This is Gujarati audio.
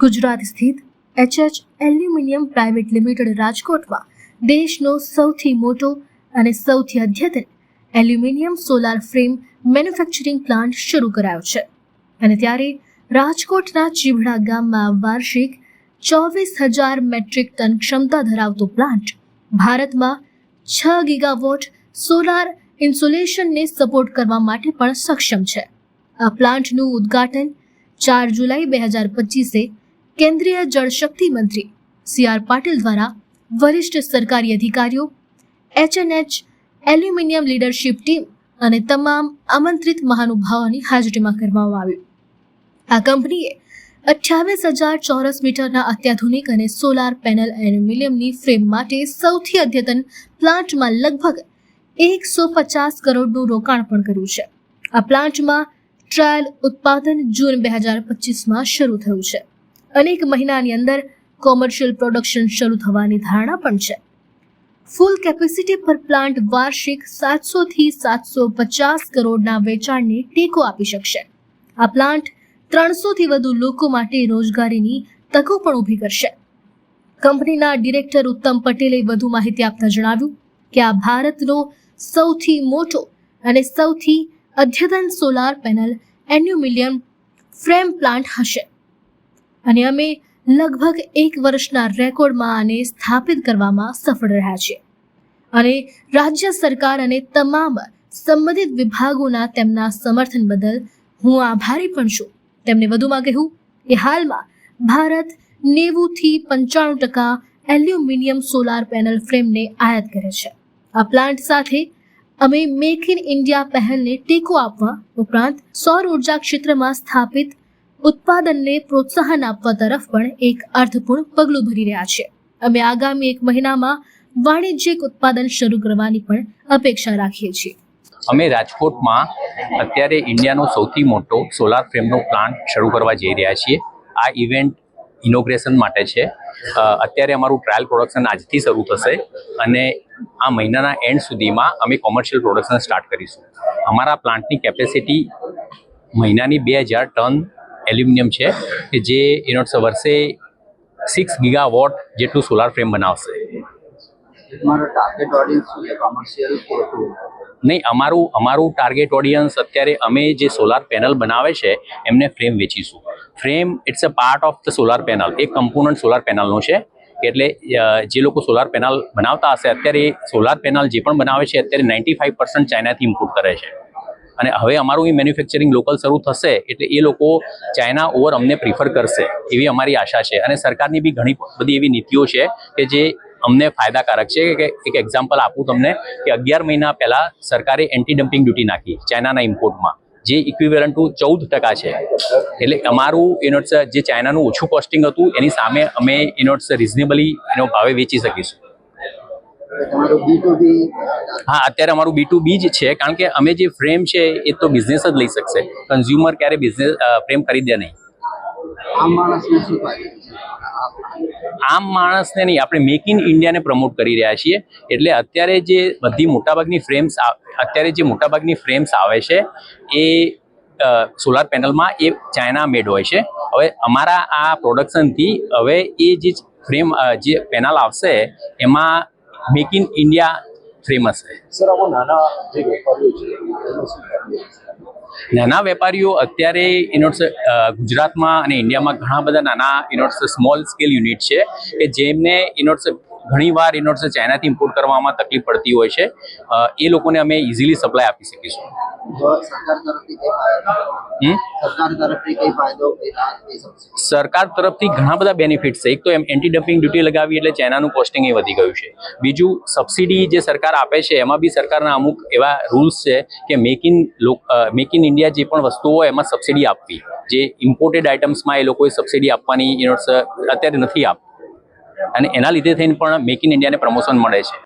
ગુજરાત સ્થિત HH એલ્યુમિનિયમ પ્રાઇવેટ લિમિટેડ રાજકોટમાં દેશનો સૌથી મોટો અને સૌથી અદ્યતન aluminium solar frame manufacturing plant શરૂ કરાયો છે અને ત્યારે રાજકોટના ચીભડા ગામમાં વાર્ષિક 24,000 મેટ્રિક ટન ક્ષમતા ધરાવતો પ્લાન્ટ ભારતમાં 6 ગીગાવોટ સોલાર ઇન્સ્ટોલેશનને સપોર્ટ કરવા માટે પણ સક્ષમ છે। આ પ્લાન્ટનું ઉદ્ઘાટન 4 જુલાઈ 2025 કેન્દ્રીય જળશક્તિ મંત્રી CR પાટીલ દ્વારા વરિષ્ઠ સરકારી અધિકારીઓ, HNH એલ્યુમિનિયમ લીડરશિપ ટીમ અને તમામ આમંત્રિત મહાનુભાવોની હાજરીમાં કરવામાં આવ્યું। આ કંપનીએ 28,000 ચોરસ મીટરના અત્યાધુનિક અને સોલાર પેનલ એલ્યુમિનિયમની ફ્રેમ માટે સૌથી અદ્યતન પ્લાન્ટમાં લગભગ 150 કરોડનું રોકાણ પણ કર્યું છે। આ પ્લાન્ટમાં ટ્રાયલ ઉત્પાદન જૂન 2025માં શરૂ થયું છે। અનેક મહિનાની અંદર કોમર્શિયલ પ્રોડક્શન શરૂ થવાની ધારણા પણ છે। ફૂલ કેપેસિટી પર પ્લાન્ટ વાર્ષિક 700 થી 750 કરોડના વેચાણને ટેકો આપી શકશે। આ પ્લાન્ટ 300 થી વધુ લોકો માટે રોજગારીની તકો પણ ઊભી કરશે। કંપનીના ડિરેક્ટર ઉત્તમ પટેલે વધુ માહિતી આપતા જણાવ્યું કે આ ભારતનો સૌથી મોટો અને સૌથી અદ્યતન solar panel aluminium frame plant હશે અને અમે લગભગ 1 વર્ષના રેકોર્ડમાં આને સ્થાપિત કરવામાં સફળ રહ્યા છીએ અને રાજ્ય સરકાર અને તમામ સંબંધિત વિભાગોના તેમના સમર્થન બદલ હું આભારી પણ છું। તેમણે વધુમાં કહ્યું કે હાલમાં ભારત 90 થી 95% એલ્યુમિનિયમ સોલાર પેનલ ફ્રેમને આયાત કરે છે। આ પ્લાન્ટ સાથે અમે મેક ઇન ઇન્ડિયા પહેલને ટેકો આપવા ઉપરાંત સૌર ઉર્જા ક્ષેત્રમાં સ્થાપિત ઉત્પાદનને પ્રોત્સાહન આપવા તરફ પણ એક અર્થપૂર્ણ પગલું ભરી રહ્યા છીએ। અમે આગામી 1 મહિનામાં વાણિજ્યિક ઉત્પાદન શરૂ કરવાની પણ અપેક્ષા રાખીએ છીએ। અમે રાજકોટમાં અત્યારે ઇન્ડિયાનો સૌથી મોટો સોલાર ફ્રેમનો પ્લાન્ટ શરૂ કરવા જઈ રહ્યા છીએ। આ ઇવેન્ટ ઇનોગ્રેશન માટે છે। અત્યારે અમારું ટ્રાયલ પ્રોડક્શન આજથી શરૂ થશે અને આ મહિનાના એન્ડ સુધીમાં અમે કોમર્શિયલ પ્રોડક્શન સ્ટાર્ટ કરીશું। અમારા પ્લાન્ટની કેપેસિટી મહિનાની 2000 ટન એલ્યુમિનિયમ છે કે જે વર્ષે 6 ગીગાવોટ જેટલું સોલાર ફ્રેમ બનાવશે। નહીં, અમારું ટાર્ગેટ ઓડિયન્સ અત્યારે અમે જે સોલાર પેનલ બનાવે છે એમને ફ્રેમ વેચીશું। Frame it's a part of the solar panel, એક કમ્પોનન્ટ સોલાર પેનલનો છે। એટલે જે લોકો સોલાર પેનલ બનાવતા હશે અત્યારે સોલાર પેનલ જે પણ બનાવે છે અત્યારે 95% ચાઇનાથી ઇમ્પોર્ટ કરે છે અને હવે અમારું એ મેન્યુફેક્ચરિંગ લોકલ શરૂ થશે એટલે એ લોકો ચાઇના ઓવર અમને પ્રિફર કરશે એવી અમારી આશા છે। અને સરકારની બી ઘણી બધી એવી નીતિઓ છે કે જે અમને ફાયદાકારક છે। કે એક એક્ઝામ્પલ આપું તમને કે 11 મહિના પહેલા સરકારે એન્ટી ડમ્પિંગ ડ્યુટી નાખી ચાઇનાના ઇમ્પોર્ટમાં, જે ઇક્વિવેલન્ટ ટુ 14% છે। એટલે અમારું જે ચાઇનાનું ઓછું કોસ્ટિંગ હતું એની સામે અમે રિઝનેબલી ભાવે વેચી શકીશું। હા, અત્યારે અમારું B2B જ છે કારણ કે અમે જે ફ્રેમ છે એ તો બિઝનેસ જ લઈ શકશે, કન્ઝ્યુમર ક્યારે બિઝનેસ ફ્રેમ ખરીદે નહીં। આમ માણસને નહીં, આપણે મેક ઇન ઇન્ડિયાને પ્રમોટ કરી રહ્યા છીએ। એટલે અત્યારે જે મોટાભાગની ફ્રેમ્સ આવે છે એ સોલાર પેનલમાં એ ચાઇના મેડ હોય છે। હવે અમારા આ પ્રોડક્શનથી હવે એ જે ફ્રેમ જે પેનલ આવશે એમાં મેક ઇન ઇન્ડિયા ફ્રેમ હશે। નાના વેપારીઓ અત્યારે ગુજરાતમાં અને ઇન્ડિયામાં ઘણા બધા નાના સ્મોલ સ્કેલ યુનિટ છે કે જેમને ઘણીવાર ચાઇનાથી ઇમ્પોર્ટ કરવામાં તકલીફ પડતી હોય છે। એ લોકોને અમે ઇઝીલી સપ્લાય આપી શકીશું। સરકાર તરફથી ઘણા બધા બેનિફિટ્સ છે। એક તો એન્ટી ડમ્પિંગ ડ્યુટી લગાવી એટલે ચાઇનાનું કોસ્ટિંગ એ વધી ગયું છે। બીજું, સબસિડી જે સરકાર આપે છે એમાં બી સરકારના અમુક એવા રૂલ્સ છે કે મેક ઇન ઇન્ડિયા જે પણ વસ્તુઓ હોય એમાં સબસિડી આપવી, જે ઇમ્પોર્ટેડ આઇટમ્સમાં એ લોકોએ સબસિડી આપવાની અત્યારે નથી આપતી અને એના લીધે થઈને પણ મેક ઇન ઇન્ડિયાને પ્રમોશન મળે છે।